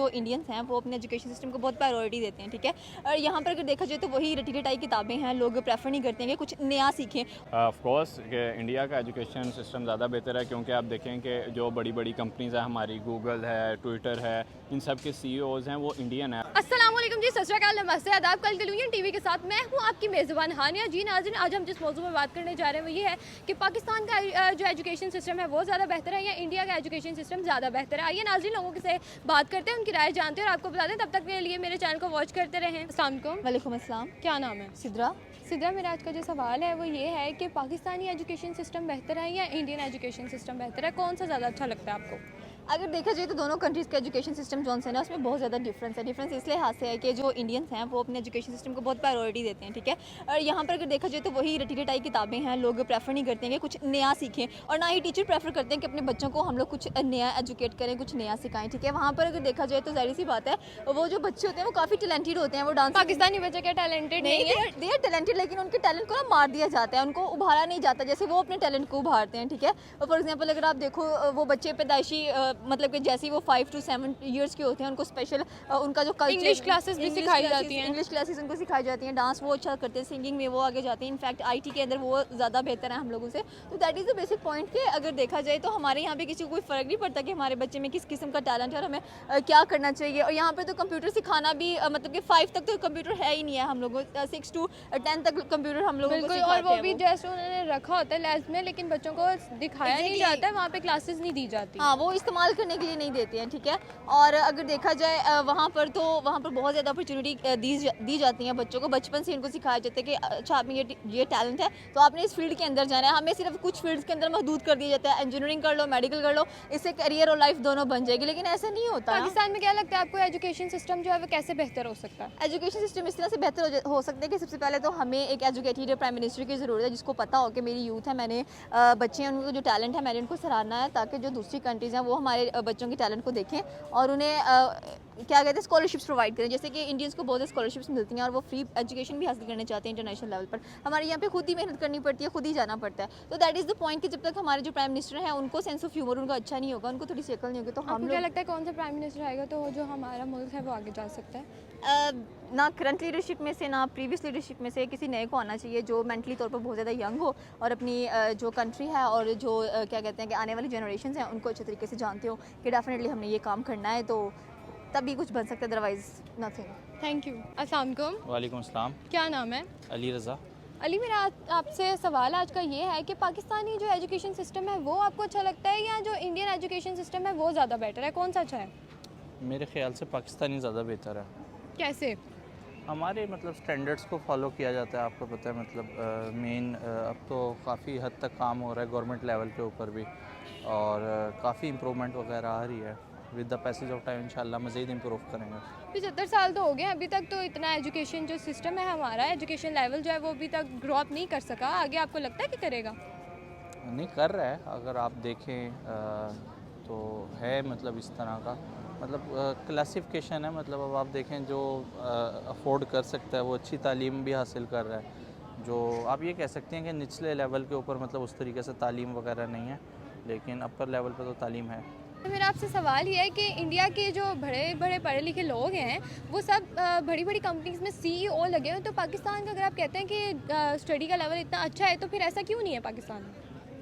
जो इंडियंस हैं वो अपने एजुकेशन सिस्टम को बहुत प्रायोरिटी देते हैं, ठीक है। और यहाँ पर अगर देखा जाए तो वही रटी रटाई किताबें हैं, लोग प्रेफर नहीं करते हैं कि कुछ नया सीखें। ऑफ कोर्स इंडिया का एजुकेशन सिस्टम ज़्यादा बेहतर है, क्योंकि आप देखें कि जो बड़ी बड़ी कंपनीज़ हैं, हमारी गूगल है, ट्विटर है, इन सब के CEOs हैं वो इंडियन है। अस्सलाम वालेकुम जी, सत श्री अकाल, नमस्ते, आदाब। कल टेलीविजन टीवी के साथ मैं हूँ आपकी मेज़बान हानिया जी। नाज़रीन, आज हम जिस मौजू में बात करने जा रहे हैं वो ये है कि पाकिस्तान का जो एजुकेशन सिस्टम है वो ज़्यादा बेहतर है या इंडिया का एजुकेशन सिस्टम ज़्यादा बेहतर है। आइए नाज़रीन, लोगों से बात करते हैं, उनकी राय जानते हैं और आपको बता दें। तब तक के लिए मेरे चैनल को वॉच करते रहें। अस्सलाम वालेकुम। वालेकुम अस्सलाम। क्या नाम है? सिद्रा। सिद्रा, मेरा आज का जो सवाल है वो ये है कि पाकिस्तानी एजुकेशन सिस्टम बेहतर है या इंडियन एजुकेशन सिस्टम बेहतर है? कौन सा ज़्यादा अच्छा लगता है आपको? अगर देखा जाए तो दोनों कंट्रीज़ का एजुकेशन सिस्टम जो है ना, उसमें बहुत ज़्यादा डिफरेंस है। डिफरेंस इसलिए हाथ से है कि जो इंडियंस हैं वो अपने एजुकेशन सिस्टम को बहुत प्रायोरिटी देते हैं, ठीक है। और यहाँ पर अगर देखा जाए तो वही रटी रटाई किताबें हैं, लोग प्रेफर नहीं करते हैं कि कुछ नया सीखें, और ना ही टीचर प्रेफर करते हैं कि अपने बच्चों को हम लोग कुछ नया एजुकेट करें, कुछ नया सिखाएं, ठीक है। वहाँ पर अगर देखा जाए तो जाहिर सी बात है, वो जो बच्चे होते हैं वो काफ़ी टैलेंटेड होते हैं। वो डांस पाकिस्तानी बच्चे क्या टैलेंटेड नहीं है? दे आर टैलेंटेड, लेकिन उनके टैलेंट को ना मार दिया जाता है, उनको उभारा नहीं जाता जैसे वो अपने टैलेंट को उभारते हैं, ठीक है। और फॉर एग्जांपल अगर आप देखो, वो बच्चे पैदाइशी मतलब कि जैसे ही वो 5 to 7 ईयर्स के होते हैं, उनको स्पेशल उनका जो कल्चर, इंग्लिश क्लासेस भी सिखाई जाती हैं। इंग्लिश क्लासेस उनको सिखाई जाती हैं, डांस वो अच्छा करते हैं, सिंगिंग में वो आगे जाते हैं, इनफैक्ट IT के अंदर वो ज़्यादा बेहतर है हम लोगों से। तो that is the basic point कि अगर देखा जाए तो हमारे यहाँ पे किसी को कोई फ़र्क नहीं पड़ता कि हमारे बच्चे में किस किस्म का टैलेंट है और हमें क्या करना चाहिए। और यहाँ पर तो कंप्यूटर सिखाना भी मतलब कि 5 तक तो कंप्यूटर है ही नहीं है, हम लोगों 6 to 10 तक कंप्यूटर हम लोगों को बिल्कुल, सिखाते और हैं वो भी जैसे उन्होंने रखा होता है लैब में, लेकिन बच्चों को दिखाया नहीं जाता है, वहाँ पे क्लासेस नहीं दी जाती। हाँ, वो इस्तेमाल करने के लिए नहीं देते हैं, ठीक है। और अगर देखा जाए वहाँ पर तो वहाँ पर बहुत ज़्यादा अपॉर्चुनिटी दी जाती हैं बच्चों को। बचपन से इनको सिखाया जाता है कि अच्छा, आप में ये टैलेंट है तो आपने इस फील्ड के अंदर जाना है। हमें सिर्फ कुछ फील्ड्स के अंदर महदूद कर दिया जाता है, इंजीनियरिंग कर लो, मेडिकल कर लो, इससे करियर और लाइफ दोनों बन जाएगी, लेकिन ऐसा नहीं होता। पाकिस्तान में क्या लगता है आपको, एजुकेशन सिस्टम जो है वो कैसे बेहतर हो सकता है? एजुकेशन सिस्टम इस तरह से बेहतर हो सकता है कि सबसे पहले तो हमें एक एजुकेटेड प्राइम मिनिस्टर की ज़रूरत है, जिसको पता हो कि मेरी यूथ है, मैंने बच्चे हैं, उनको जो टैलेंट है मैंने उनको सराहना है, ताकि जो दूसरी कंट्रीज़ हैं वो हमारे बच्चों के टैलेंट को देखें और उन्हें क्या कहते हैं, स्कॉलरशिप्स प्रोवाइड करें। जैसे कि इंडियंस को बहुत स्कॉलरशिप्स मिलती हैं और वो फ्री एजुकेशन भी हासिल करना चाहते हैं इंटरनेशनल लेवल पर। हमारे यहाँ पे खुद ही मेहनत करनी पड़ती है, खुद ही जाना पड़ता है। तो दैट इज़ द पॉइंट कि जब तक हमारे जो प्राइम मिनिस्टर हैं उनको सेंस ऑफ ह्यूमर उनका अच्छा नहीं होगा, उनको थोड़ी सी अकल नहीं होगी, तो हम क्या लगता है कौन सा प्राइम मिनिस्टर आएगा तो जो हमारा मुल्क है वो आगे जा सकता है? ना करंट लीडरशिप में से ना प्रीवियस लीडरशिप में से किसी नए को आना चाहिए जो मेंटली तौर पर बहुत ज़्यादा यंग हो और अपनी जो कंट्री है और जो क्या कहते हैं कि आने वाली जनरेशन हैं उनको अच्छे तरीके से जानते हो कि डेफिनेटली हमने ये काम करना है, तो तभी कुछ बन सकता है, अदरवाइज नथिंग। Thank you. अस्सलाम वालेकुम। वालेकुम अस्सलाम। क्या नाम है? अली रज़ा। अली, मेरा आपसे सवाल आज का ये है कि पाकिस्तानी जो एजुकेशन सिस्टम है वो आपको अच्छा लगता है या जो इंडियन एजुकेशन सिस्टम है वो ज़्यादा बेटर है? कौन सा अच्छा है? मेरे ख्याल से पाकिस्तानी ज़्यादा बेहतर है। कैसे? हमारे मतलब स्टैंडर्ड्स को फॉलो किया जाता है, आपको पता है, मतलब मेन अब तो काफ़ी हद तक काम हो रहा है गवर्नमेंट लेवल के ऊपर भी, और काफ़ी इम्प्रूवमेंट वगैरह आ रही है। With the passage of time इंशाल्लाह मज़ीद इम्प्रूव करेंगे। 75 साल तो हो गए, अभी तक तो इतना एजुकेशन जो सिस्टम है हमारा, एजुकेशन लेवल जो है वो अभी तक ग्रो अप नहीं कर सका। आगे आपको लगता है कि करेगा? नहीं कर रहा है, अगर आप देखें तो है, मतलब इस तरह का मतलब क्लासिफिकेशन है। मतलब अब आप देखें जो अफोर्ड कर सकता है वो अच्छी तालीम भी हासिल कर रहा है। जो आप ये कह सकते हैं कि निचले लेवल के ऊपर मतलब उस तरीके से तालीम वगैरह नहीं है, लेकिन अपर लेवल पर तो तालीम है। तो मेरा आपसे सवाल ये है कि इंडिया के जो बड़े बड़े पढ़े लिखे लोग हैं वो सब बड़ी बड़ी कंपनीज में CEO लगे हुए, तो पाकिस्तान का अगर आप कहते हैं कि स्टडी का लेवल इतना अच्छा है तो फिर ऐसा क्यों नहीं है पाकिस्तान में?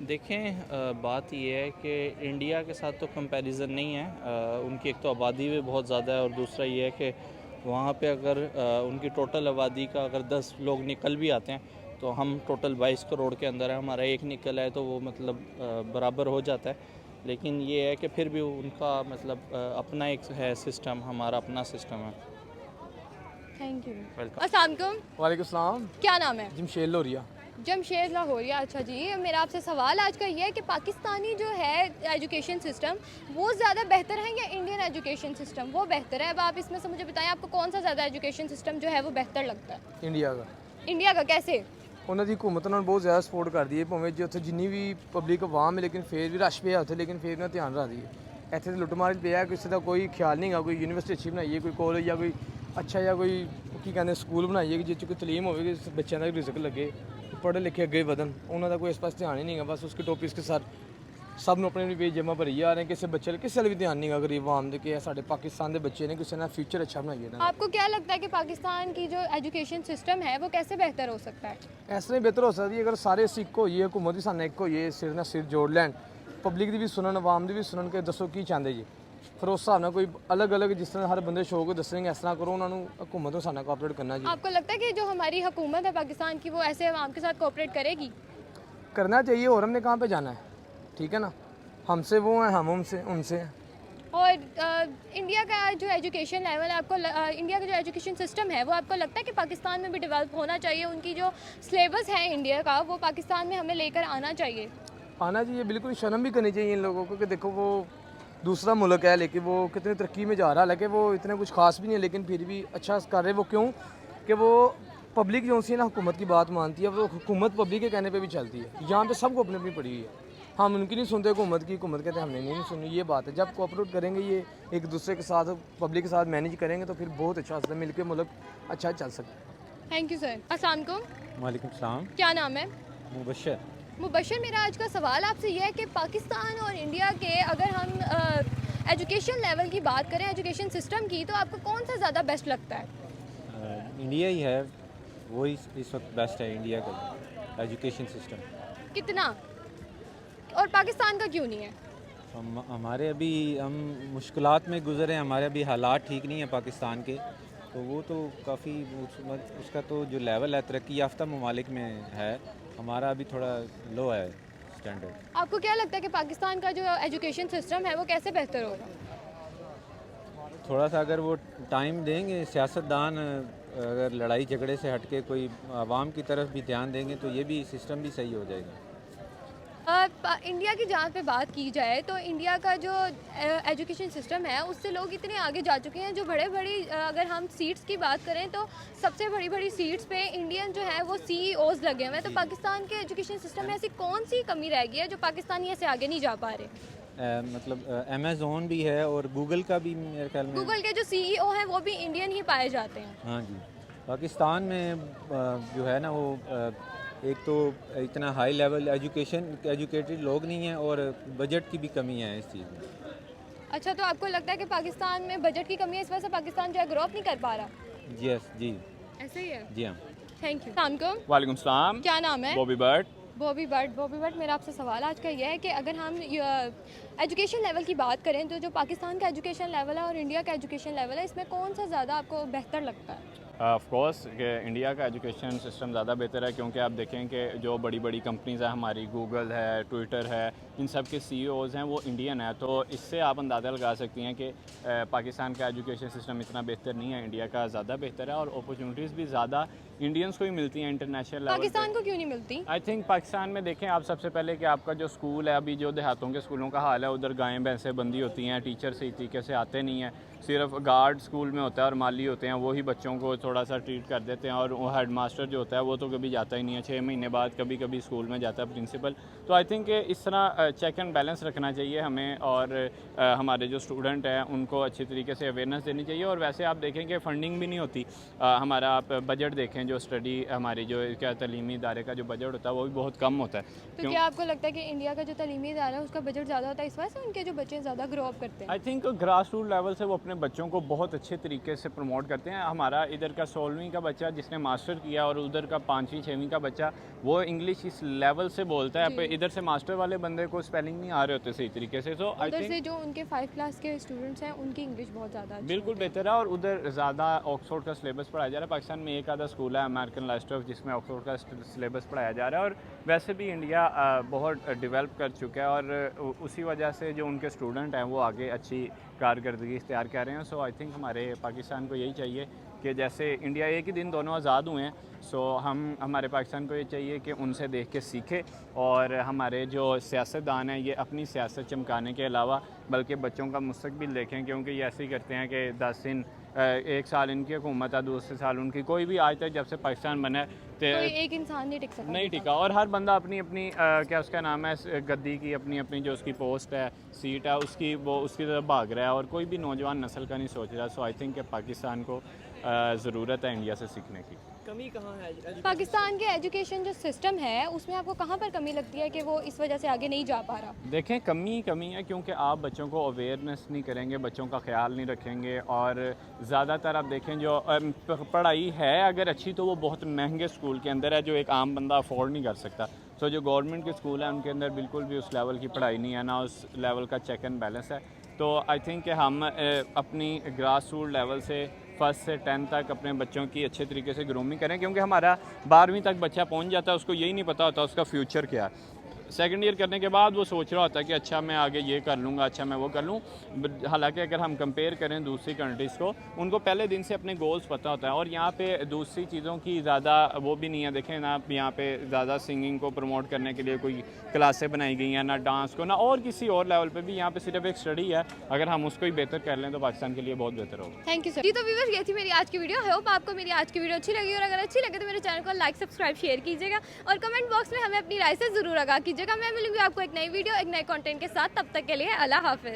देखें, बात ये है कि इंडिया के साथ तो कंपैरिजन नहीं है। उनकी एक तो आबादी भी बहुत ज़्यादा है, और दूसरा ये है कि वहाँ पे अगर उनकी टोटल आबादी का अगर 10 लोग निकल भी आते हैं तो हम टोटल 22 करोड़ के अंदर है, हमारा एक निकल है तो वो मतलब बराबर हो जाता है। लेकिन ये है कि फिर भी उनका मतलब अपना एक है सिस्टम, हमारा अपना सिस्टम है। Thank you. वेलकम। अस्सलाम वालेकुम। वालेकुम सलाम। क्या नाम है? जमशेद लोरिया। जमशेद लाहौरिया। अच्छा जी, मेरा आपसे सवाल आज का ये है कि पाकिस्तानी जो है एजुकेशन सिस्टम वो ज़्यादा बेहतर है या इंडियन एजुकेशन सिस्टम वो बेहतर है? अब आप इसमें से मुझे बताएं, आपको कौन सा ज़्यादा एजुकेशन सिस्टम जो है वो बेहतर लगता है? इंडिया का। इंडिया का कैसे? ਉਹਨਾਂ ਦੀ ਹਕੂਮਤ ਉਹਨਾਂ ਨੂੰ ਬਹੁਤ ਜ਼ਿਆਦਾ ਸਪੋਰਟ ਕਰਦੀ ਹੈ, ਭਾਵੇਂ ਜੇ ਉੱਥੇ ਜਿੰਨੀ ਵੀ ਪਬਲਿਕ ਆਵਾਮ ਹੈ ਲੇਕਿਨ ਫੇਰ ਵੀ ਰਸ਼ ਪਿਆ ਉੱਥੇ, ਲੇਕਿਨ ਫੇਰ ਵੀ ਧਿਆਨ ਰੱਖਦੀ ਹੈ। ਇੱਥੇ ਤਾਂ ਲੁੱਟਮਾਰ ਪਿਆ, ਕਿਸੇ ਦਾ ਕੋਈ ਖਿਆਲ ਨਹੀਂ ਹੈਗਾ, ਕੋਈ ਯੂਨੀਵਰਸਿਟੀ ਅੱਛੀ ਬਣਾਈਏ, ਕੋਈ ਕਾਲਜ ਜਾਂ ਕੋਈ ਅੱਛਾ ਜਾਂ ਕੋਈ ਕੀ ਕਹਿੰਦੇ ਸਕੂਲ ਬਣਾਈਏ ਕਿ ਜਿਸ 'ਚ ਕੋਈ ਤਲੀਮ ਹੋਵੇ, ਬੱਚਿਆਂ ਦਾ ਰਿਜ਼ਕ ਲੱਗੇ, ਪੜ੍ਹੇ ਲਿਖੇ ਅੱਗੇ ਵਧਣ। ਉਹਨਾਂ ਦਾ ਕੋਈ ਇਸ ਪਾਸੇ ਧਿਆਨ ਹੀ ਨਹੀਂ ਹੈਗਾ, ਬਸ ਉਸਕੇ ਟੌਪਿक्स के साथ ਸਭ ਨੂੰ ਆਪਣੇ ਪੇਜ ਜਮ੍ਹਾਂ ਭਰੀ ਜਾ ਰਹੇ ਨੇ, ਕਿਸੇ ਬੱਚੇ ਕਿਸੇ ਵੱਲ ਵੀ ਧਿਆਨ ਨਹੀਂ ਗਾ ਗਰੀਬ ਆਵਾਮ ਦੇ ਕਿ ਸਾਡੇ ਪਾਕਿस्तान ਦੇ ਬੱਚੇ ਨੇ ਕਿਸੇ ਨਾਲ ਫਿਊਚਰ ਅੱਛਾ ਬਣਾਈਏ ਨਾ। आपको क्या लगता है कि पाकिस्तान की जो एजुकेशन सिस्टम है वो कैसे बेहतर हो सकता है? ਇਸ ਤਰ੍ਹਾਂ ਹੀ ਬਿਹਤਰ ਹੋ ਸਕਦੀ ਹੈ ਅਗਰ ਸਾਰੇ ਅਸੀਂ ਇੱਕ ਹੋਈਏ, ਹਕੂਮਤ ਵੀ ਸਾਡੇ ਨਾਲ ਇੱਕ ਹੋਈਏ, ਸਿਰ ਨਾਲ ਸਿਰ ਜੋੜ ਲੈਣ, ਪਬਲਿਕ ਦੀ ਵੀ ਸੁਣਨ, ਆਵਾਮ ਦੀ ਵੀ ਸੁਣਨ ਕੇ ਦੱਸੋ ਕੀ ਚਾਹੁੰਦੇ ਜੀ, ਫਿਰ ਉਸ ਹਿਸਾਬ ਨਾਲ ਕੋਈ ਅਲੱਗ-ਅਲੱਗ ਜਿਸ ਤਰ੍ਹਾਂ ਹਰ ਬੰਦੇ ਸ਼ੌਕ ਦੱਸਣਗੇ ਇਸ ਤਰ੍ਹਾਂ ਕਰੋ, ਉਹਨਾਂ ਨੂੰ ਹਕੂਮਤ ਨੂੰ ਸਾਡੇ ਨਾਲ ਕੋਆਪਰੇਟ करना जी। आपको लगता है कि जो हमारी हुकूमत है पाकिस्तान की वो ऐसे अवाम के साथ कोऑपरेट करेगी? करना चाहिए, और हमने कहाँ पे जाना है, ठीक है ना, हमसे वो हैं, हम उनसे हैं। और इंडिया का जो एजुकेशन लेवल है आपको इंडिया का जो एजुकेशन सिस्टम है वो आपको लगता है कि पाकिस्तान में भी डेवलप होना चाहिए? उनकी जो सिलेबस है इंडिया का वो पाकिस्तान में हमें लेकर आना चाहिए? आना चाहिए, बिल्कुल शर्म भी करनी चाहिए इन लोगों को कि देखो वो दूसरा मुल्क है लेकिन वो कितनी तरक्की में जा रहा है, हालांकि वो इतने कुछ खास भी नहीं है लेकिन फिर भी अच्छा कर रहे। वो क्यों कि वो पब्लिक जो सी है ना हुकूमत की बात मानती है, वो हुकूमत पब्लिक के कहने पे भी चलती है। यहाँ पे सबको अपनी अपनी पड़ी हुई है, हम उनकी नहीं सुनते हुकूमत की, हुकूमत कहते हैं हमने नहीं सुनी। ये बात है, जब कोऑपरेट करेंगे ये एक दूसरे के साथ पब्लिक के साथ मैनेज करेंगे तो फिर बहुत अच्छा होता है, मिल के मुल्क अच्छा चल सकता है। Thank you sir. अस्सलाम वालेकुम। वालेकुम सलाम। क्या नाम है? मुबशर। मुबशर, मेरा आज का सवाल आपसे यह है कि पाकिस्तान और इंडिया के अगर हम एजुकेशन लेवल की बात करें, एजुकेशन सिस्टम की, तो आपको कौन सा ज़्यादा बेस्ट लगता है? इंडिया ही है, वो इस वक्त बेस्ट है इंडिया का एजुकेशन सिस्टम। कितना? और पाकिस्तान का क्यों नहीं है? हमारे अभी हम मुश्किलात में गुज़रे, हमारे अभी हालात ठीक नहीं है पाकिस्तान के, तो वो तो काफ़ी उसका तो जो लेवल है तरक्की याफ्ता ममालिक में है, हमारा अभी थोड़ा लो है स्टैंडर्ड। आपको क्या लगता है कि पाकिस्तान का जो एजुकेशन सिस्टम है वो कैसे बेहतर होगा? थोड़ा सा अगर वो टाइम देंगे, सियासतदान अगर लड़ाई झगड़े से हट के कोई आवाम की तरफ भी ध्यान देंगे तो ये भी सिस्टम भी सही हो जाएगा। इंडिया की जहाँ पे बात की जाए तो इंडिया का जो एजुकेशन सिस्टम है उससे लोग इतने आगे जा चुके हैं, जो बड़ी अगर हम सीट्स की बात करें तो सबसे बड़ी सीट्स पे इंडियन जो है वो CEOs लगे हुए हैं। तो पाकिस्तान के एजुकेशन सिस्टम में ऐसी कौन सी कमी रह गई है जो पाकिस्तानी ऐसे आगे नहीं जा पा रहे? मतलब अमेज़ोन भी है और गूगल का भी मेरे ख्याल में, गूगल के जो CEO हैं वो भी इंडियन ही पाए जाते हैं। हाँ जी। पाकिस्तान में जो है ना वो एक तो इतना हाई लेवल एजुकेटेड लोग नहीं हैं और बजट की भी कमी है इस चीज़ में। अच्छा, तो आपको लगता है कि पाकिस्तान में बजट की कमी है, इस वजह से पाकिस्तान जो है ग्रो अप नहीं कर पा रहा? यस जी। ऐसे ही है? जी हाँ। Thank you. शाम वालेकुम सलाम। क्या नाम है? बॉबी बर्ड। बॉबी बट मेरा आपसे सवाल आज का यह है कि अगर हम एजुकेशन लेवल की बात करें तो जो पाकिस्तान का एजुकेशन लेवल है और इंडिया का एजुकेशन लेवल है, इसमें कौन सा ज़्यादा आपको बेहतर लगता है? ऑफ कोर्स कि इंडिया का एजुकेशन सिस्टम ज़्यादा बेहतर है, क्योंकि आप देखें कि जो बड़ी बड़ी कंपनीज़ हैं हमारी, गूगल है, ट्विटर है, इन सब के CEOs हैं वो इंडियन है। तो इससे आप अंदाज़ा लगा सकती हैं कि पाकिस्तान का एजुकेशन सिस्टम इतना बेहतर नहीं है, इंडिया का ज़्यादा बेहतर है और अपॉर्चुनिटीज़ भी ज़्यादा इंडियंस को ही मिलती हैं इंटरनेशनल लेवल। पाकिस्तान को क्यों नहीं मिलती? आई थिंक पाकिस्तान में देखें आप सबसे पहले कि आपका जो स्कूल है, अभी जो देहातों के स्कूलों का हाल है, उधर गायें भैंसें बंदी होती हैं, टीचर सही तरीके से आते नहीं हैं, सिर्फ गार्ड स्कूल में होता है और माली होते हैं, वही बच्चों को थोड़ा सा ट्रीट कर देते हैं, और वो हेड मास्टर जो होता है वो तो कभी जाता ही नहीं है, 6 महीने बाद कभी कभी स्कूल में जाता है प्रिंसिपल। तो आई थिंक इस तरह चेक एंड बैलेंस रखना चाहिए हमें, और हमारे जो स्टूडेंट हैं उनको अच्छी तरीके से अवेयरनेस देनी चाहिए। और वैसे आप देखें कि फ़ंडिंग भी नहीं होती, हमारा आप बजट देखें, जो स्टडी हमारी जो क्या तलीमी इदारे का जो बजट होता है वो भी बहुत कम होता है। तो क्या आपको लगता है कि इंडिया का जो तलीमी इदारा है उसका बजट ज़्यादा होता है, इस वजह से उनके जो बच्चे ज़्यादा ग्रो अप करते हैं? I think grass root level से वो अपने बच्चों को बहुत अच्छे तरीके से प्रमोट करते हैं। हमारा इधर का 16वीं का बच्चा जिसने मास्टर किया और उधर का 5वीं 6वीं का बच्चा वो इंग्लिश इस लेवल से बोलता है, पे इधर से मास्टर वाले बंदे को स्पेलिंग नहीं आ रहे होते सही तरीके से। तो आई उधर से थिंक जो उनके 5 क्लास के स्टूडेंट्स हैं उनकी इंग्लिश बहुत ज़्यादा अच्छी बिल्कुल होती है। बेहतर है, और उधर ज़्यादा ऑक्सफोर्ड का सिलेबस पढ़ाया जा रहा है। पाकिस्तान में एक आधा स्कूल है अमेरिकन लाइस्टॉफ जिसमें ऑक्सफोर्ड का सिलेबस पढ़ाया जा रहा है, और वैसे भी इंडिया बहुत डेवलप कर चुका है, और उसी वजह से जो उनके स्टूडेंट हैं वो आगे अच्छी कारकर्दगी इख्तियार कर रहे हैं। सो आई थिंक हमारे पाकिस्तान को यही चाहिए कि जैसे इंडिया एक ही दिन दोनों आज़ाद हुए हैं, सो हमारे पाकिस्तान को ये चाहिए कि उनसे देख के सीखे, और हमारे जो सियासतदान हैं ये अपनी सियासत चमकाने के अलावा बल्कि बच्चों का मुस्तकबिल देखें, क्योंकि ये ऐसे ही करते हैं कि 10 दिन 1 साल इनकी हुकूमत है, दूसरे साल उनकी, कोई भी आज तक जब से पाकिस्तान बना है कोई एक इंसान नहीं टिक सकता, नहीं टिका, और हर बंदा अपनी अपनी क्या उसका नाम है गद्दी की अपनी अपनी जो उसकी पोस्ट है, सीट है, उसकी वो उसकी तरफ भाग रहा है, और कोई भी नौजवान नस्ल का नहीं सोच रहा। सो आई थिंक कि पाकिस्तान को ज़रूरत है इंडिया से सीखने की। कमी कहाँ है? पाकिस्तान के एजुकेशन जो सिस्टम है उसमें आपको कहाँ पर कमी लगती है कि वो इस वजह से आगे नहीं जा पा रहा? देखें, कमी है क्योंकि आप बच्चों को अवेयरनेस नहीं करेंगे, बच्चों का ख्याल नहीं रखेंगे, और ज़्यादातर आप देखें जो पढ़ाई है अगर अच्छी तो वो बहुत महंगे स्कूल के अंदर है जो एक आम बंदा अफोर्ड नहीं कर सकता। सो जो गवर्नमेंट के स्कूल हैं उनके अंदर बिल्कुल भी उस लेवल की पढ़ाई नहीं है, ना उस लेवल का चेक एंड बैलेंस है। तो आई थिंक कि हम अपनी ग्रास रूट लेवल से 1st से 10th तक अपने बच्चों की अच्छे तरीके से ग्रूमिंग करें, क्योंकि हमारा 12वीं तक बच्चा पहुंच जाता है, उसको यही नहीं पता होता उसका फ्यूचर क्या है। सेकेंड ईयर करने के बाद वो सोच रहा होता है कि अच्छा मैं आगे ये कर लूँगा, अच्छा मैं वो कर लूँ। हालांकि अगर हम कंपेयर करें दूसरी कंट्रीज़ को, उनको पहले दिन से अपने गोल्स पता होता है, और यहाँ पे दूसरी चीज़ों की ज़्यादा वो भी नहीं है। देखें ना, यहाँ पे ज़्यादा सिंगिंग को प्रमोट करने के लिए कोई क्लासें बनाई गई हैं, ना डांस को, ना और किसी और लेवल पे भी। यहाँ पे सिर्फ एक स्टडी है, अगर हम उसको ही बेहतर कर लें तो पाकिस्तान के लिए बहुत बेहतर होगा। Thank you sir. जी तो व्यूअर्स, ये थी मेरी आज की वीडियो। आई होप आपको मेरी आज की वीडियो अच्छी लगी, और अगर अच्छी लगे तो मेरे चैनल को लाइक, सब्सक्राइब, शेयर कीजिएगा, और कमेंट बॉक्स में हमें अपनी राय से ज़रूर आगाह कीजिएगा। मैं मिलूंगी आपको एक नई वीडियो, एक नए कंटेंट के साथ। तब तक के लिए अल्लाह हाफिज़।